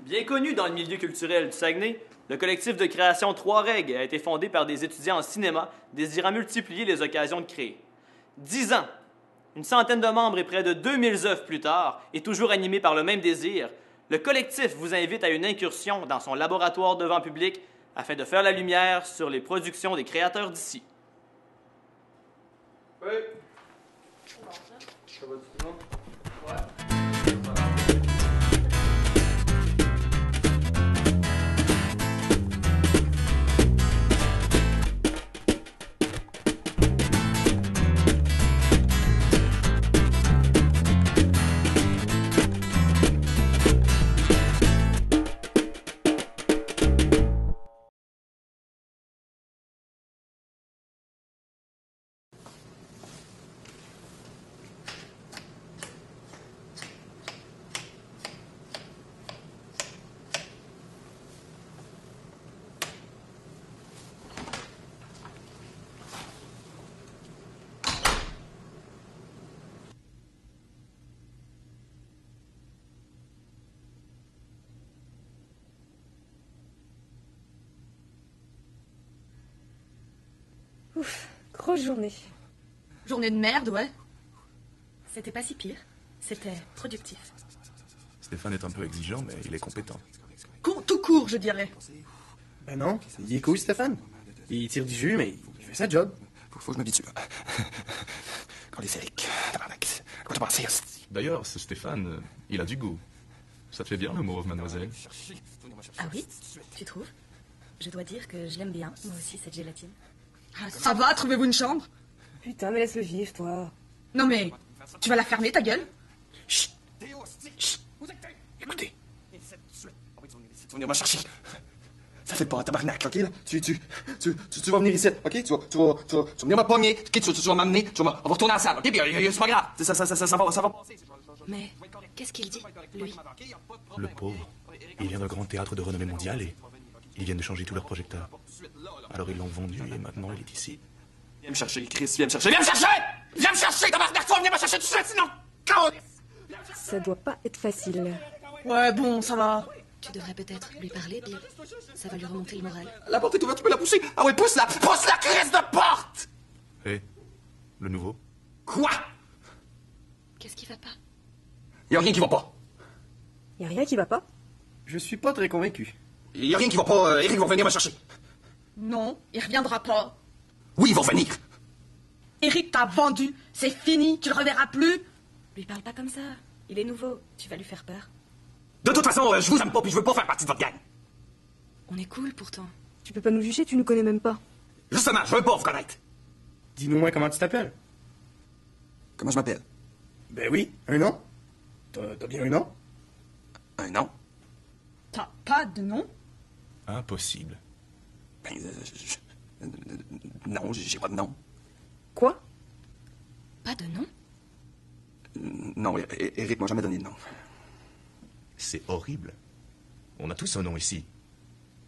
Bien connu dans le milieu culturel du Saguenay, le collectif de création Trois Règles a été fondé par des étudiants en cinéma désirant multiplier les occasions de créer. 10 ans, une centaine de membres et près de 2000 œuvres plus tard, et toujours animés par le même désir, le collectif vous invite à une incursion dans son laboratoire devant public afin de faire la lumière sur les productions des créateurs d'ici. Oui. Ça va tout le monde? Ouais. Ouf, grosse journée. Journée de merde, ouais. C'était pas si pire. C'était productif. Stéphane est un peu exigeant, mais il est compétent. Tout court, je dirais. Ben non, il est cool, Stéphane. Il tire du jus, mais il fait sa job. Faut que je m'habitue. Quand les Eric, tabarnak. Quoi t'as pensé, hostie? D'ailleurs, ce Stéphane, il a du goût. Ça te fait bien le mauve, mademoiselle. Ah oui? Tu trouves? Je dois dire que je l'aime bien, moi aussi, cette gélatine. Ah, ça va, trouvez-vous une chambre? Putain, mais laisse-le vivre, toi. Non mais, tu vas la fermer, ta gueule? Chut! Chut! Écoutez. Tu vas venir me chercher. Ça fait pas un tabarnak, ok, là? Tu vas venir ici, ok? Tu vas venir me pogner, ok? Tu vas m'amener, on va retourner en salle, ok? Puis c'est pas grave. Ça va passer. Mais, qu'est-ce qu'il dit, lui? Le pauvre. Il vient d'un grand théâtre de renommée mondiale et ils viennent de changer tous leurs projecteurs. Alors ils l'ont vendu et maintenant il est ici. Viens me chercher, Chris, viens me chercher! Viens me chercher! Viens me chercher, tabarnak! Tu vas venir me chercher tout de suite, sinon... Ça doit pas être facile. Ouais, bon, ça va. Tu devrais peut-être lui parler, Bill. Ça va lui remonter le moral. La porte est ouverte, tu peux la pousser. Ah ouais, pousse-la! Pousse la crise de porte! Hé, le nouveau? Quoi? Qu'est-ce qui va pas? Y a rien qui va pas. Y a rien qui va pas? Je suis pas très convaincu. Y a rien qui va pas. Eric va venir me chercher. Non, il reviendra pas. Oui, il va venir. Eric t'a vendu, c'est fini, tu le reverras plus. Lui parle pas comme ça. Il est nouveau, tu vas lui faire peur. De toute façon, je vous aime pas, puis je veux pas faire partie de votre gang. On est cool pourtant. Tu peux pas nous juger, tu nous connais même pas. Justement, je veux pas vous connaître. Dis-nous-moi comment tu t'appelles. Comment je m'appelle? Ben oui, un nom. T'as bien un nom? Un nom? T'as pas de nom? Impossible. Ben, non, j'ai pas de nom. Quoi? Pas de nom? Non, Eric m'a jamais donné de nom. C'est horrible. On a tous un nom ici.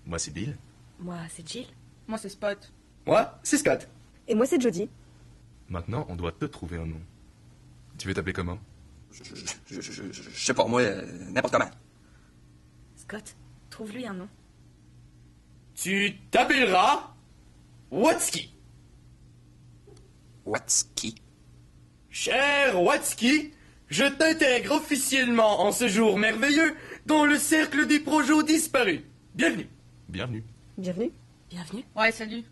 Moi, c'est Bill. Moi, c'est Jill. Moi, c'est Spot. Moi, c'est Scott. Et moi, c'est Jody. Maintenant, on doit te trouver un nom. Tu veux t'appeler comment? Je sais pas, moi, n'importe comment. Scott, trouve-lui un nom. Tu t'appelleras Watsky. Watsky? Cher Watsky, je t'intègre officiellement en ce jour merveilleux dans le cercle des projets disparus. Bienvenue. Bienvenue. Bienvenue. Bienvenue. Ouais, salut.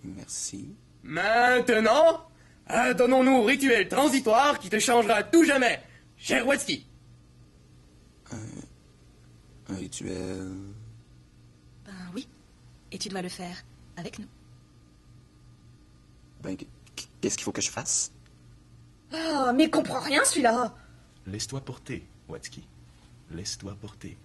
Merci. Maintenant, adonnons-nous au rituel transitoire qui te changera à tout jamais, cher Watsky. Un rituel... Ben oui. Et tu dois le faire avec nous. Ben, qu'est-ce qu'il faut que je fasse? Ah, mais il comprend rien, celui-là. Laisse-toi porter, Watsky. Laisse-toi porter.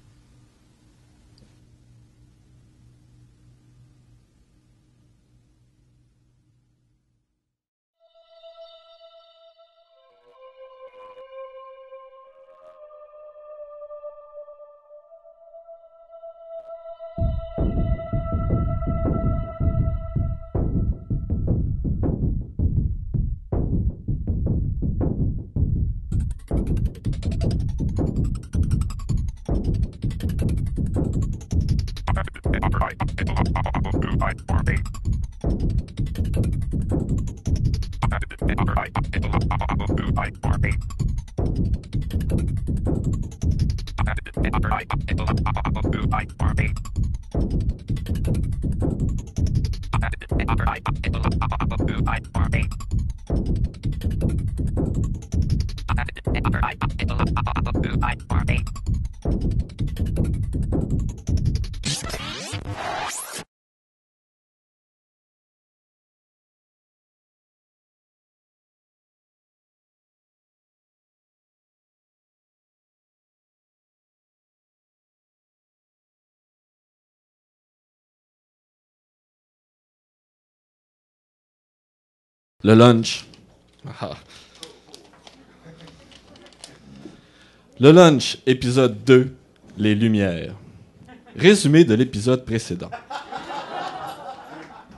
Le lunch. Ah. Le lunch, épisode 2, les lumières. Résumé de l'épisode précédent.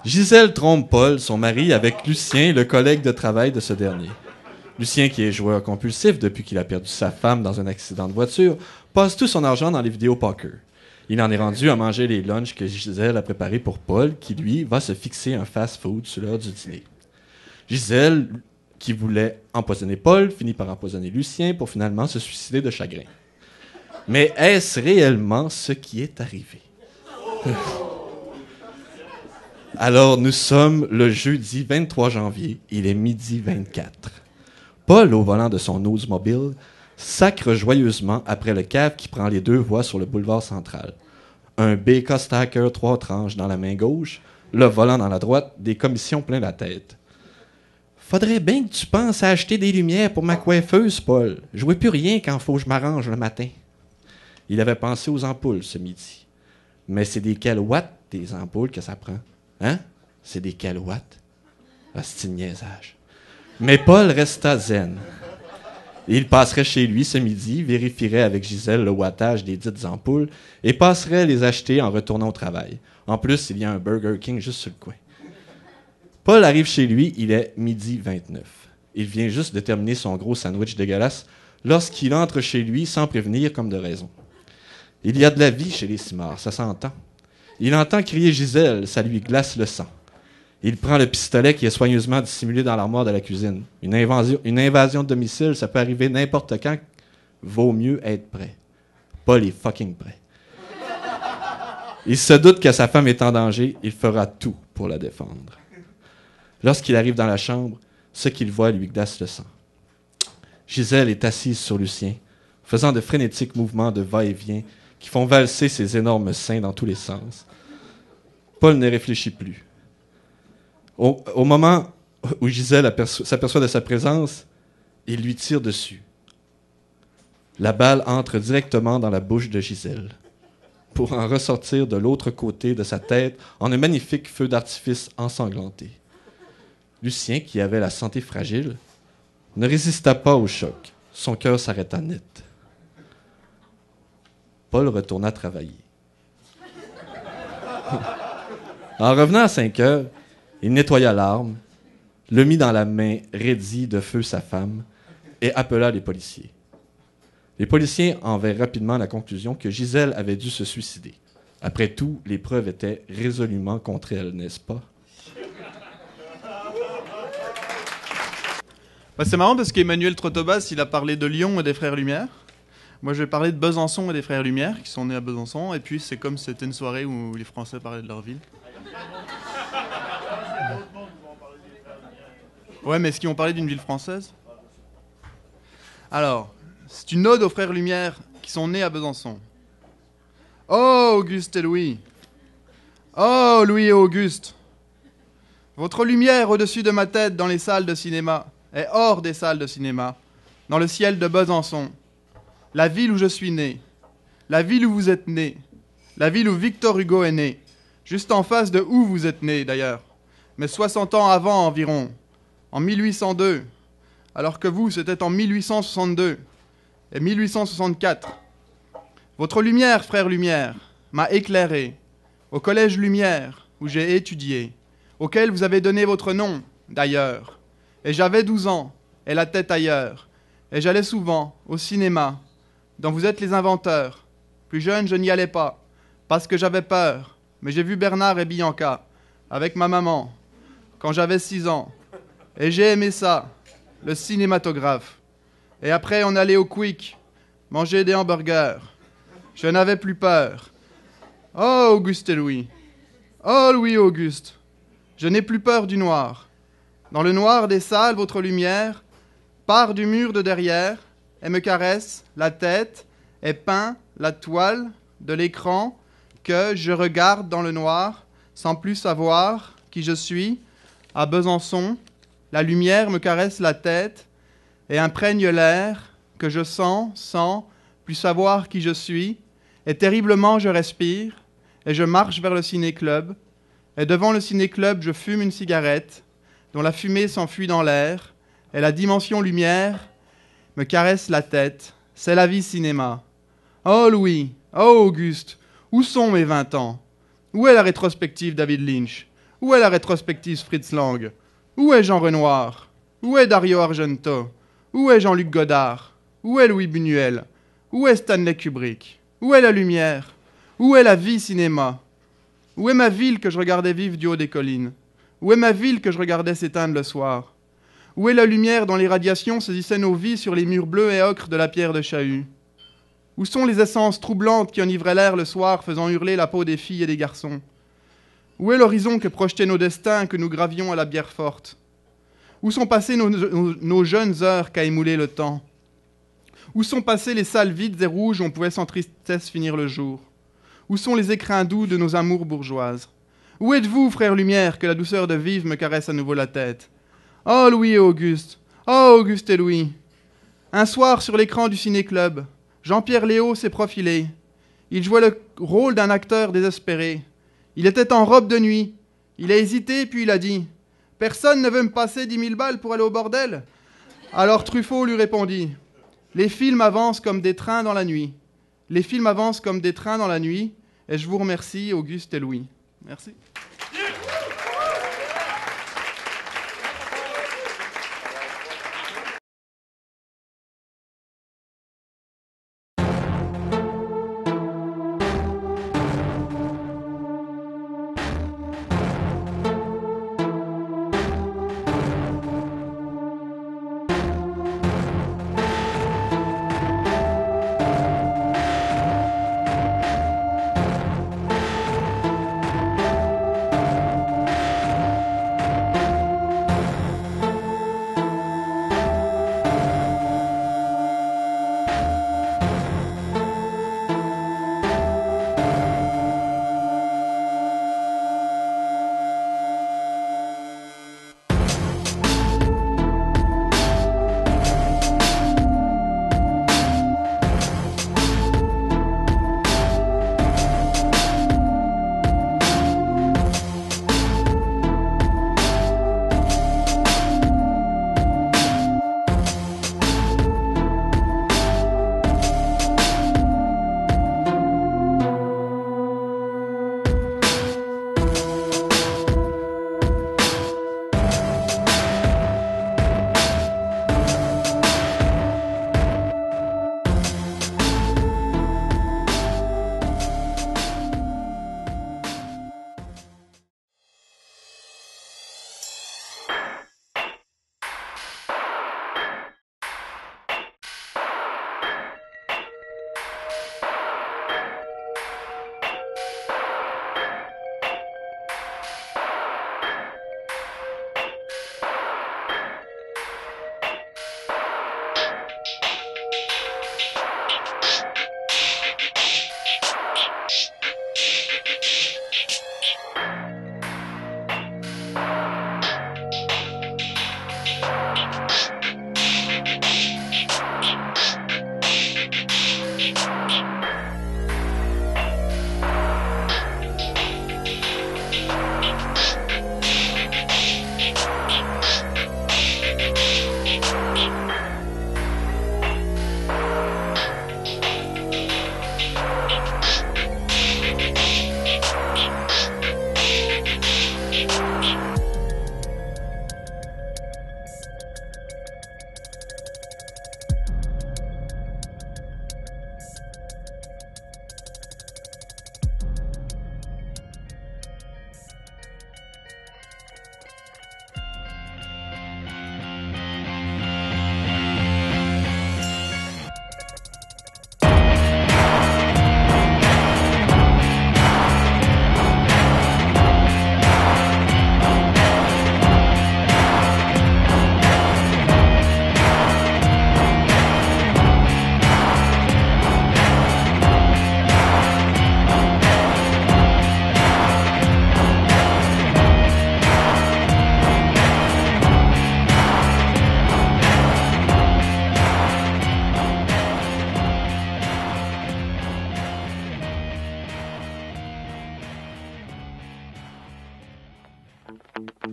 Gisèle trompe Paul, son mari, avec Lucien, le collègue de travail de ce dernier. Lucien, qui est joueur compulsif depuis qu'il a perdu sa femme dans un accident de voiture, passe tout son argent dans les vidéos poker. Il en est rendu à manger les lunchs que Gisèle a préparés pour Paul, qui, lui, va se fixer un fast-food sur l'heure du dîner. Gisèle, qui voulait empoisonner Paul, finit par empoisonner Lucien pour finalement se suicider de chagrin. Mais est-ce réellement ce qui est arrivé? Alors, nous sommes le jeudi 23 janvier, il est midi 24. Paul, au volant de son Oldsmobile, sacre joyeusement après le cave qui prend les deux voies sur le boulevard central. Un BK Stacker 3 tranches dans la main gauche, le volant dans la droite, des commissions plein la tête. Faudrait bien que tu penses à acheter des lumières pour ma coiffeuse, Paul. Je vois plus rien quand faut que je m'arrange le matin. Il avait pensé aux ampoules ce midi. Mais c'est des kilowatts, des ampoules, que ça prend. Hein? C'est des kilowatts? Ah, c'est un niaisage. Mais Paul resta zen. Il passerait chez lui ce midi, vérifierait avec Gisèle le wattage des dites ampoules et passerait les acheter en retournant au travail. En plus, il y a un Burger King juste sur le coin. Paul arrive chez lui, il est midi 29. Il vient juste de terminer son gros sandwich dégueulasse lorsqu'il entre chez lui sans prévenir comme de raison. Il y a de la vie chez les Simard, ça s'entend. Il entend crier Gisèle, ça lui glace le sang. Il prend le pistolet qui est soigneusement dissimulé dans l'armoire de la cuisine. Une invasion de domicile, ça peut arriver n'importe quand. Vaut mieux être prêt. Paul est fucking prêt. Il se doute que sa femme est en danger, il fera tout pour la défendre. Lorsqu'il arrive dans la chambre, ce qu'il voit lui glace le sang. Gisèle est assise sur Lucien, faisant de frénétiques mouvements de va-et-vient qui font valser ses énormes seins dans tous les sens. Paul ne réfléchit plus. Au moment où Gisèle s'aperçoit de sa présence, il lui tire dessus. La balle entre directement dans la bouche de Gisèle, pour en ressortir de l'autre côté de sa tête en un magnifique feu d'artifice ensanglanté. Lucien, qui avait la santé fragile, ne résista pas au choc. Son cœur s'arrêta net. Paul retourna travailler. En revenant à 5 heures, il nettoya l'arme, le mit dans la main raidie de feu sa femme et appela les policiers. Les policiers en vinrent rapidement à la conclusion que Gisèle avait dû se suicider. Après tout, les preuves étaient résolument contre elle, n'est-ce pas? Bah, c'est marrant parce qu'Emmanuel Trotobas, il a parlé de Lyon et des Frères Lumière. Moi, je vais parler de Besançon et des Frères Lumière, qui sont nés à Besançon. Et puis, c'est comme c'était une soirée où les Français parlaient de leur ville. Ouais, mais est-ce qu'ils ont parlé d'une ville française? Alors, c'est une ode aux Frères Lumière qui sont nés à Besançon. Oh, Auguste et Louis. Oh, Louis et Auguste. Votre lumière au-dessus de ma tête dans les salles de cinéma et hors des salles de cinéma, dans le ciel de Besançon, la ville où je suis né, la ville où vous êtes né, la ville où Victor Hugo est né, juste en face de où vous êtes né d'ailleurs, mais 60 ans avant environ, en 1802, alors que vous, c'était en 1862 et 1864. Votre lumière, frère Lumière, m'a éclairé au collège Lumière où j'ai étudié, auquel vous avez donné votre nom, d'ailleurs. Et j'avais 12 ans, et la tête ailleurs, et j'allais souvent au cinéma, dont vous êtes les inventeurs. Plus jeune, je n'y allais pas, parce que j'avais peur, mais j'ai vu Bernard et Bianca, avec ma maman, quand j'avais 6 ans. Et j'ai aimé ça, le cinématographe. Et après, on allait au Quick, manger des hamburgers. Je n'avais plus peur. Oh, Auguste et Louis. Oh, Louis-Auguste. Je n'ai plus peur du noir. Dans le noir des salles, votre lumière part du mur de derrière et me caresse la tête et peint la toile de l'écran que je regarde dans le noir sans plus savoir qui je suis. À Besançon, la lumière me caresse la tête et imprègne l'air que je sens sans plus savoir qui je suis. Et terriblement je respire et je marche vers le ciné-club. Et devant le ciné-club, je fume une cigarette dont la fumée s'enfuit dans l'air et la dimension lumière me caresse la tête. C'est la vie cinéma. Oh Louis, oh Auguste, où sont mes 20 ans? Où est la rétrospective David Lynch? Où est la rétrospective Fritz Lang? Où est Jean Renoir? Où est Dario Argento? Où est Jean-Luc Godard? Où est Louis Buñuel? Où est Stanley Kubrick? Où est la lumière? Où est la vie cinéma? Où est ma ville que je regardais vivre du haut des collines? Où est ma ville que je regardais s'éteindre le soir? Où est la lumière dont les radiations saisissaient nos vies sur les murs bleus et ocres de la pierre de Chahut? Où sont les essences troublantes qui enivraient l'air le soir, faisant hurler la peau des filles et des garçons? Où est l'horizon que projetaient nos destins que nous gravions à la bière forte? Où sont passées nos jeunes heures qu'a émoulé le temps? Où sont passées les salles vides et rouges où on pouvait sans tristesse finir le jour? Où sont les écrins doux de nos amours bourgeoises? Où êtes-vous, frère Lumière, que la douceur de vivre me caresse à nouveau la tête? Oh Louis et Auguste, oh Auguste et Louis. Un soir, sur l'écran du ciné-club, Jean-Pierre Léaud s'est profilé. Il jouait le rôle d'un acteur désespéré. Il était en robe de nuit. Il a hésité, puis il a dit « Personne ne veut me passer 10 000 balles pour aller au bordel ?» Alors Truffaut lui répondit « Les films avancent comme des trains dans la nuit. Les films avancent comme des trains dans la nuit. Et je vous remercie, Auguste et Louis. » Merci.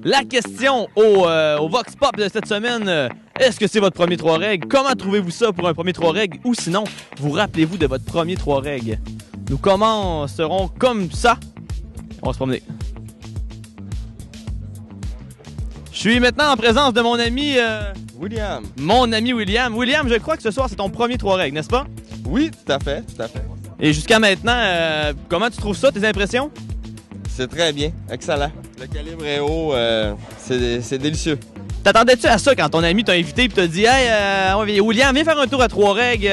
La question au Vox Pop de cette semaine, est-ce que c'est votre premier 3 règles? Comment trouvez-vous ça pour un premier 3 règles? Ou sinon, vous rappelez-vous de votre premier 3 règles? Nous commencerons comme ça. On va se promener. Je suis maintenant en présence de mon ami... William. Mon ami William. William, je crois que ce soir, c'est ton premier 3 règles, n'est-ce pas? Oui, tout à fait, tout à fait. Et jusqu'à maintenant, comment tu trouves ça, tes impressions? C'est très bien, excellent. Le calibre est haut, c'est délicieux. T'attendais-tu à ça quand ton ami t'a invité et t'a dit « Hey, William, viens faire un tour à 3 règles.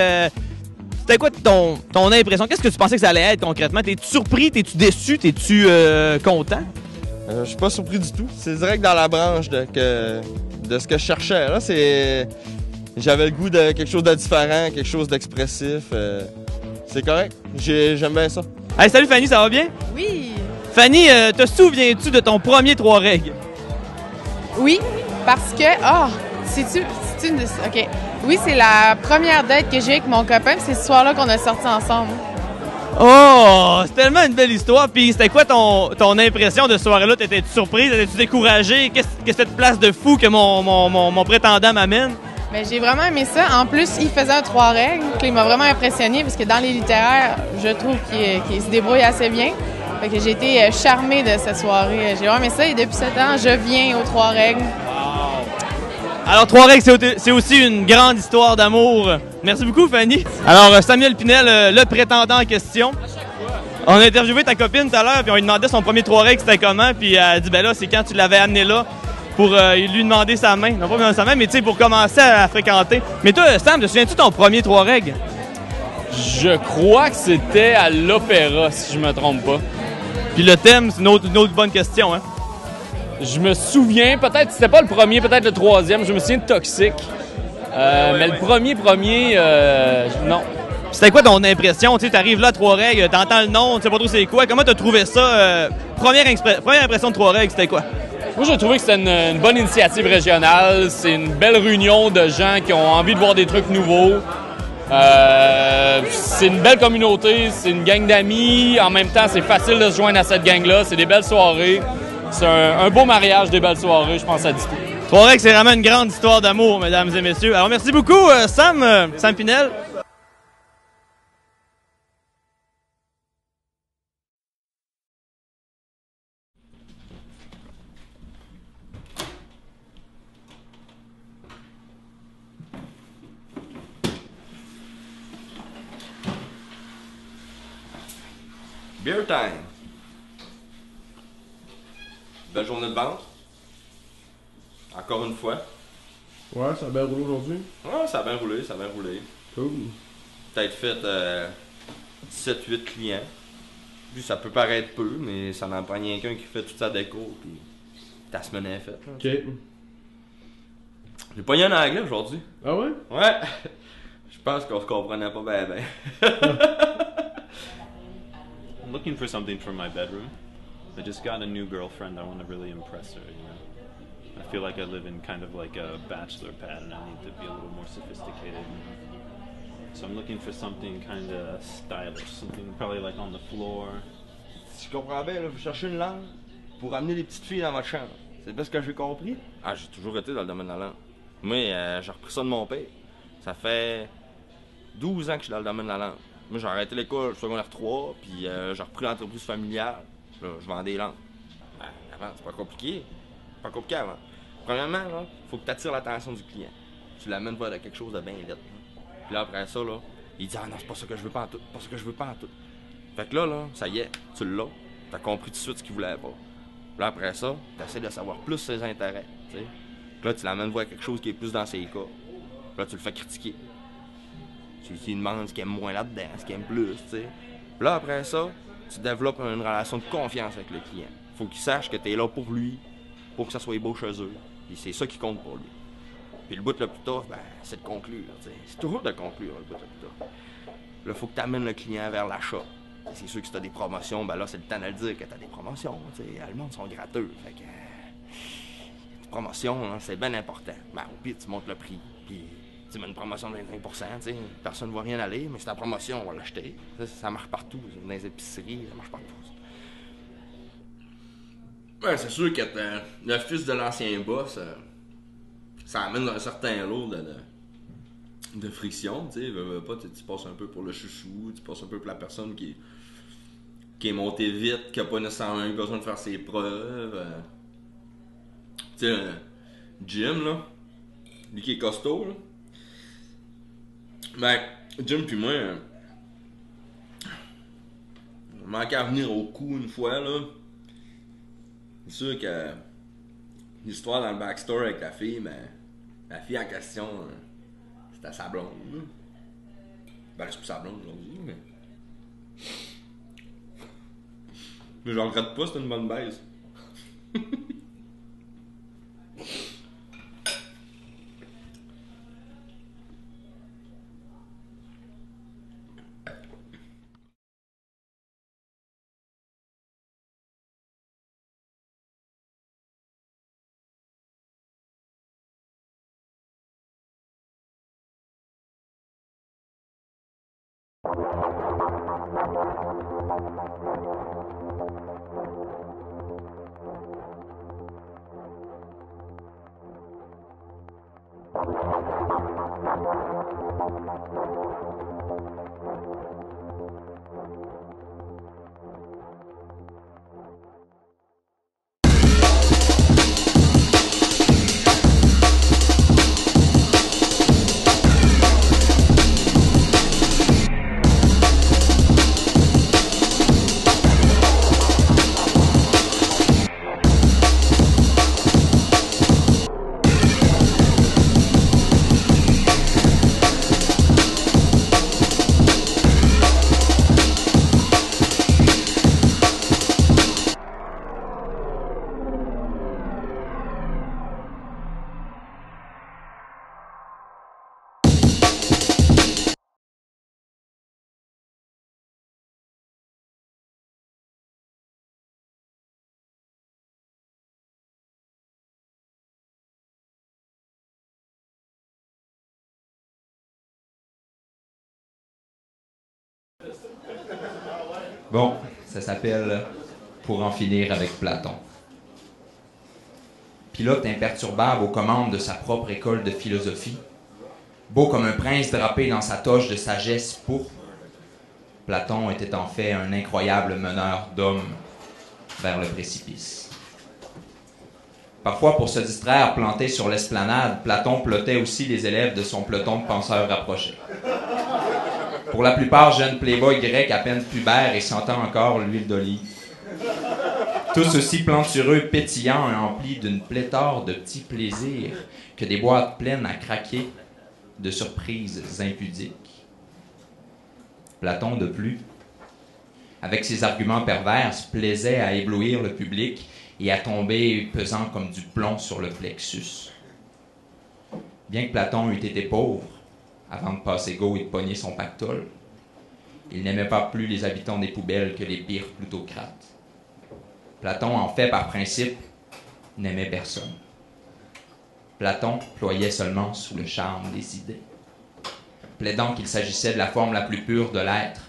C'était quoi ton impression? Qu'est-ce que tu pensais que ça allait être concrètement? T'es-tu surpris? T'es-tu déçu? T'es-tu content? Je suis pas surpris du tout. C'est direct dans la branche de ce que je cherchais. Là, j'avais le goût de quelque chose de différent, quelque chose d'expressif. C'est correct. J'aime bien ça. Hey, salut Fanny, ça va bien? Oui. Fanny, te souviens-tu de ton premier 3 règles? Oui, parce que... OK. Oui, c'est la première date que j'ai avec mon copain, puis c'est ce soir-là qu'on a sorti ensemble. Oh, c'est tellement une belle histoire. Puis c'était quoi ton impression de ce soir-là? T'étais-tu surprise? T'étais-tu découragée? Qu'est-ce que cette place de fou que mon prétendant m'amène? Ben, j'ai vraiment aimé ça. En plus, il faisait un 3 règles. Il m'a vraiment impressionné parce que dans les littéraires, je trouve qu'il se débrouille assez bien. Fait que j'ai été charmée de cette soirée. J'ai vraiment aimé ça et depuis 7 ans, je viens aux 3 règles. Wow. Alors, 3 règles, c'est aussi une grande histoire d'amour. Merci beaucoup, Fanny. Alors, Samuel Pinel, le prétendant en question. On a interviewé ta copine tout à l'heure, puis on lui demandait son premier 3 règles, c'était comment, puis elle a dit, ben là, c'est quand tu l'avais amené là pour lui demander sa main. Non, pas demander sa main, mais tu sais, pour commencer à la fréquenter. Mais toi, Sam, te souviens-tu de ton premier 3 règles? Je crois que c'était à l'opéra, si je me trompe pas. Puis le thème, c'est une autre bonne question, hein? Je me souviens, peut-être, c'était pas le premier, peut-être le 3e, je me souviens de Toxique. Mais le premier, non. C'était quoi ton impression? Tu sais, t'arrives là à 3 règles, t'entends le nom, tu sais pas trop c'est quoi. Comment t'as trouvé ça? Première impression de 3 règles, c'était quoi? Moi, j'ai trouvé que c'était une bonne initiative régionale. C'est une belle réunion de gens qui ont envie de voir des trucs nouveaux. C'est une belle communauté, c'est une gang d'amis. En même temps, c'est facile de se joindre à cette gang-là. C'est des belles soirées. C'est un beau mariage, des belles soirées, je pense, à dit tout. 3 règles, c'est vraiment une grande histoire d'amour, mesdames et messieurs. Alors, merci beaucoup, Sam Pinel. Beer time. Belle journée de vente. Encore une fois. Ouais, ça a bien roulé aujourd'hui? Ouais, ça a bien roulé, ça a bien roulé. Cool. Peut-être fait 7-8 clients. Puis ça peut paraître peu, mais ça n'en prend rien qu'un qui fait toute sa déco, puis ta semaine est faite. Là. Ok. J'ai pogné un anglais aujourd'hui. Ah ouais? Ouais. Je pense qu'on se comprenait pas bien ben. I'm looking for something for my bedroom. I just got a new girlfriend. I want to really impress her, you know. I feel like I live in kind of like a bachelor pad and I need to be a little more sophisticated. You know? So I'm looking for something kind of stylish, something probably like on the floor. Si je comprends bien, là, vous cherchez une langue pour amener les petites filles dans votre chambre. C'est bien ce que j'ai compris? Ah, j'ai toujours été dans le domaine de la langue. Moi, j'ai repris ça de mon père. Ça fait 12 ans que je suis dans le domaine de la langue. Moi, j'ai arrêté l'école secondaire 3, puis j'ai repris l'entreprise familiale. Là, je vends des langues. Ben, avant, c'est pas compliqué. C'est pas compliqué avant. Premièrement, là, faut que tu attires l'attention du client. Tu l'amènes vers quelque chose de bien laid. Puis là, après ça, là, il dit « Ah non, c'est pas ça que je veux pas en tout. Pas ça que je veux pas en tout. » Fait que là, ça y est, tu l'as. T'as compris tout de suite ce qu'il voulait pas. Puis là, après ça, t'essaies de savoir plus ses intérêts, tu sais. Puis là, tu l'amènes voir quelque chose qui est plus dans ses cas. Puis là, tu le fais critiquer. Tu lui demandes ce qu'il aime moins là-dedans, ce qu'il aime plus, tu sais. Puis là, après ça, tu développes une relation de confiance avec le client. Faut qu'il sache que t'es là pour lui, pour que ça soit beau chez eux. Puis c'est ça qui compte pour lui. Puis le bout le plus tough, ben, c'est de conclure, tu sais. C'est toujours de conclure, le bout le plus tough. Là, faut que tu amènes le client vers l'achat. C'est sûr que si t'as des promotions, ben là, c'est le temps de le dire que t'as des promotions, tu sais. Le monde sont gratteux, fait que... les promotions, hein, c'est bien important. Ben, au pire, tu montes le prix, puis... Tu mets une promotion de 25%, tu sais, personne ne voit rien aller, mais c'est ta promotion, on va l'acheter. Ça marche partout, dans les épiceries, ça marche partout. Ouais, c'est sûr que le fils de l'ancien boss, ça amène un certain lot de friction, tu sais. Veux pas, tu passes un peu pour le chouchou, tu passes un peu pour la personne qui est montée vite, qui a pas nécessairement eu besoin de faire ses preuves. Tu sais, Jim, là, lui qui est costaud, là. Ben, Jim puis moi, on manquait à venir au coup une fois, là. C'est sûr que l'histoire dans le backstory avec la fille, ben, la fille en question, c'était sa blonde, là. Ben, c'est plus sa blonde aujourd'hui, mais. Mais je regrette pas, c'était une bonne baise. Bon, ça s'appelle Pour en finir avec Platon. Pilote imperturbable aux commandes de sa propre école de philosophie, beau comme un prince drapé dans sa toge de sagesse pourpre, Platon était en fait un incroyable meneur d'hommes vers le précipice. Parfois, pour se distraire, planté sur l'esplanade, Platon plotait aussi les élèves de son peloton de penseurs rapprochés. Pour la plupart, jeunes playboys grecs à peine pubères et sentant encore l'huile d'olive. Tous aussi plantureux, pétillants et emplis d'une pléthore de petits plaisirs que des boîtes pleines à craquer de surprises impudiques. Platon, de plus, avec ses arguments pervers, se plaisait à éblouir le public et à tomber pesant comme du plomb sur le plexus. Bien que Platon eût été pauvre, avant de passer go et de pogner son pactole, il n'aimait pas plus les habitants des poubelles que les pires plutocrates. Platon, en fait, par principe, n'aimait personne. Platon ployait seulement sous le charme des idées, plaidant qu'il s'agissait de la forme la plus pure de l'être.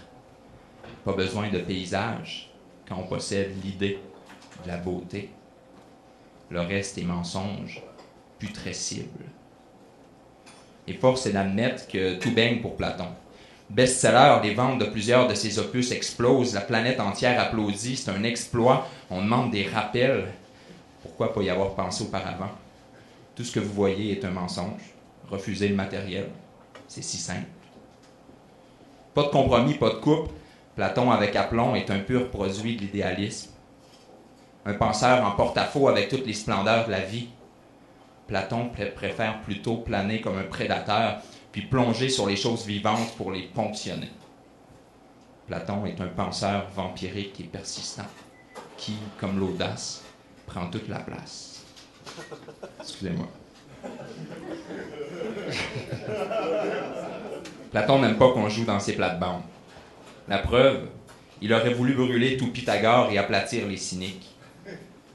Pas besoin de paysage quand on possède l'idée de la beauté. Le reste est mensonge, putrescible. Et force est d'admettre que tout baigne pour Platon. Best-seller, les ventes de plusieurs de ses opus explosent, la planète entière applaudit, c'est un exploit, on demande des rappels. Pourquoi pas y avoir pensé auparavant? Tout ce que vous voyez est un mensonge. Refusez le matériel. C'est si simple. Pas de compromis, pas de coupe. Platon, avec aplomb, est un pur produit de l'idéalisme. Un penseur en porte-à-faux avec toutes les splendeurs de la vie. Platon préfère plutôt planer comme un prédateur, puis plonger sur les choses vivantes pour les ponctionner. Platon est un penseur vampirique et persistant, qui, comme l'audace, prend toute la place. Excusez-moi. Platon n'aime pas qu'on joue dans ses plates-bandes. La preuve, il aurait voulu brûler tout Pythagore et aplatir les cyniques.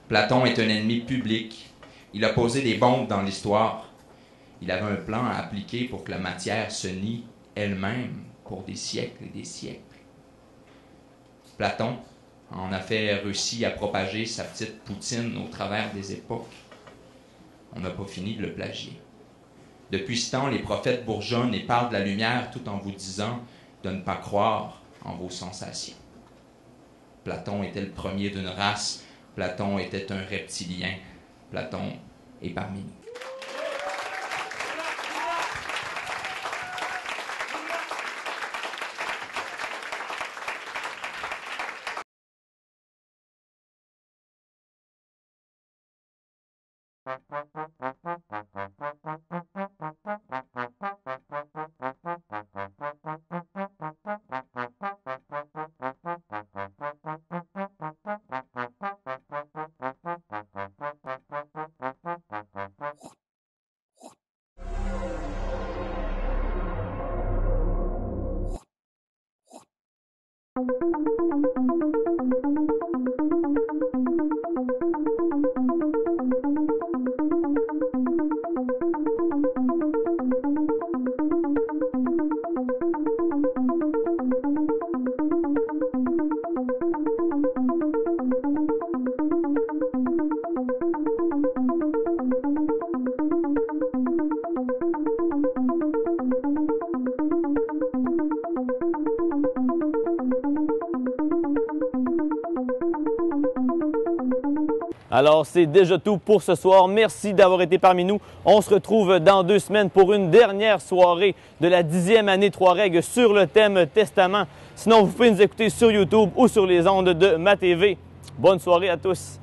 Platon est un ennemi public. Il a posé des bombes dans l'histoire. Il avait un plan à appliquer pour que la matière se nie elle-même pour des siècles et des siècles. Platon, en a fait réussi à propager sa petite poutine au travers des époques. On n'a pas fini de le plagier. Depuis ce temps, les prophètes bourgeonnent et parlent de la lumière tout en vous disant de ne pas croire en vos sensations. Platon était le premier d'une race, Platon était un reptilien, Platon est parmi nous. Alors, c'est déjà tout pour ce soir. Merci d'avoir été parmi nous. On se retrouve dans 2 semaines pour une dernière soirée de la 10e année Trois-Règles sur le thème Testament. Sinon, vous pouvez nous écouter sur YouTube ou sur les ondes de ma TV. Bonne soirée à tous.